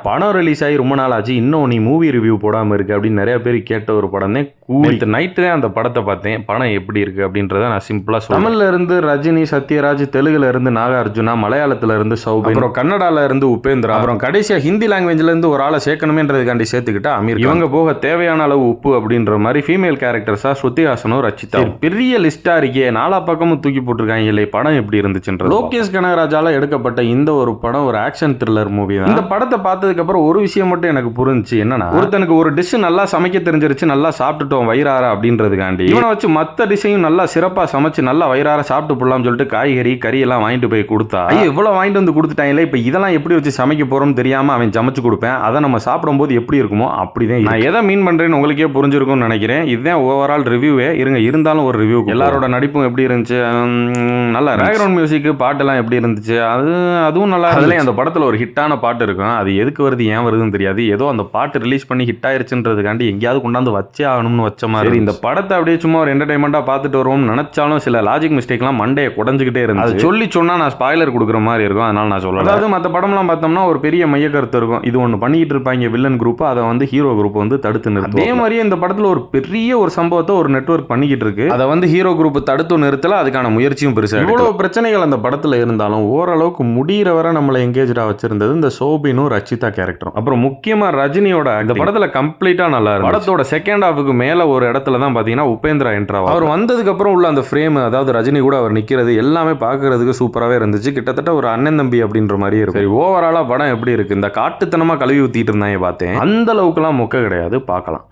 படம் ரிலீஸ் ஆகி ரொம்ப நாள் ஆச்சு, இன்னும் நீ மூவி ரிவ்யூ போடாமல் இருக்கு அப்படின்னு நிறைய பேர் கேட்ட ஒரு படம் தான் கூலி. நைட்டு தான் அந்த படத்தை பார்த்தேன். படம் எப்படி இருக்கு அப்படின்றத நான் சிம்பிளாக சொல்றேன். தமிழ்ல இருந்து ரஜினி, சத்யராஜ், தெலுங்குல இருந்து நாகார்ஜுனா, மலையாளத்துல இருந்து சௌபின், அப்புறம் கன்னடால இருந்து உபேந்திரா, அப்புறம் கடைசியா ஹிந்தி லாங்குவேஜ்ல இருந்து ஒரு ஆளை சேர்க்கணுமேன்றதுக்காண்டி சேர்த்துக்கிட்டா அமீர். இவங்க போக தேவையான அளவு உப்பு அப்படின்ற மாதிரி ஃபீமேல் கேரக்டர்ஸா ஸ்ருதி ஹாசனும் ரச்சிதா. பெரிய லிஸ்டா இருக்கே, நாலா பக்கமும் தூக்கி போட்டிருக்காங்க. இல்லை படம் எப்படி இருந்துச்சுன்றது. லோகேஷ் கனகராஜால எடுக்கப்பட்ட இந்த ஒரு படம் ஒரு ஆக்ஷன் த்ரில்லர் மூவி தான். இந்த படத்தை பார்த்ததுக்கு அப்புறம் ஒரு விஷயம் மட்டும் எனக்கு புரிஞ்சுச்சு. என்னன்னா, ஒருத்தனுக்கு ஒரு டிஷ் நல்லா சமைக்க தெரிஞ்சிருச்சு, நல்லா சாப்பிட்டுட்டோம் வயிறார அப்படின்றதுக்காண்டி இவனை வச்சு மத்த டிஷ்ஷையும் நல்லா சிறப்பா சமைச்சு நல்லா வயிறார சாப்பிட்டு போடலாம்னு சொல்லிட்டு காய்கறி கறி எல்லாம் வாங்கிட்டு போய் கொடுத்தா, இவ்வளவு வாங்கிட்டு வந்து கொடுத்துட்டாங்களே, இப்ப இதெல்லாம் எப்படி வச்சு சமைக்க போறோம்னு தெரியாம அவன் சமைச்சு கொடுப்பேன். அதை நம்ம சாப்பிடும்போது எப்படி இருக்குமோ அப்படிதான். நான் எதை மீன் பண்றேன்னு உங்களுக்கே புரிஞ்சிருக்கும்னு நினைக்கிறேன். இதுதான் ஓவரால் ரிவ்யூவே. இருந்தாலும் ஒரு ரிவ்யூ. எல்லாரோட நடிப்பும் எப்படி இருந்துச்சு, நல்ல பேக்ரவுண்ட் மியூசிக், பாட்டெல்லாம் எப்படி இருந்துச்சு, அதுவும் நல்லா. அதுல அந்த படத்துல ஒரு ஹிட்டான பாட்டு இருக்கும். அது எதுக்கு வருது, ஏன் வருதுன்னு தெரியாது. ஏதோ அந்த பாட்டு ரிலீஸ் பண்ணி ஹிட் ஆயிருச்சுன்றதுக்காண்டி எங்கேயாவது கொண்டாந்து வச்சே ஆகணும்னு வச்ச மாதிரி. இந்த படத்தை அப்படியே சும்மா ஒரு என்டர்டைன்மெண்டா பார்த்துட்டு வருவோம்னு நினைச்சாலும் சில லாஜிக் மிஸ்டேக்லாம் மண்டையை குடஞ்சிக்கிட்டே இருந்துச்சு. சொல்லி சொன்னா நான் ஸ்பாய்லர் கொடுக்குற மாதிரி இருக்கும், அதனால நான் சொல்லல. அதாவது மற்ற படம்லாம் பார்த்தோம்னா ஒரு பெரிய மைய கருத்து இருக்கும். இது ஒன்று பண்ணிட்டு இருப்பாங்க வில்லன் குரூப், அதை வந்து ஹீரோ குரூப் வந்து தடுத்து நிறுத்தும். அதே மாதிரியே இந்த படத்துல ஒரு பெரிய ஒரு சம்பவத்தை ஒரு நெட்வொர்க் பண்ணிக்கிட்டு இருக்கு. அதை வந்து ஹீரோ குரூப் தடுத்து நிறுத்தல, அதுக்கான முயற்சியும் பெருசா. இவ்வளவு பிரச்சனைகள் அந்த படத்துல இருந்தாலும் ஓரளவுக்கு முடிகிற வரை நம்மளை எங்கேஜா வச்சிருந்தது இந்த சோபினும் ரச்சிதா கேரக்டரும். அப்புறம் முக்கியமா ரஜினியோட இந்த படத்துல கம்ப்ளீட்டா நல்லா இருக்கு. படத்தோட செகண்ட் ஹாஃபுக்கு மேல ஒரு இடத்துல தான் பாத்தீங்கன்னா உபேந்திரா என்ட்ரா. அவர் வந்ததுக்கு அப்புறம் உள்ள அந்த ஃப்ரேம், அதாவது ரஜினி கூட அவர் நிக்கிறது எல்லாமே பாக்குறதுக்கு சூப்பராகவே இருந்துச்சு. கிட்டத்தட்ட ஒரு அண்ணன் தம்பி அப்படின்ற மாதிரியே இருக்கு. சரி, ஓவராலா படம் எப்படி இருக்கு? இந்த காட்டுத்தனமா கழுவி ஊத்திட்டு இருந்தாங்க பார்த்தேன், அந்த அளவுக்குலாம் மொக்க கிடையாது, பார்க்கலாம்.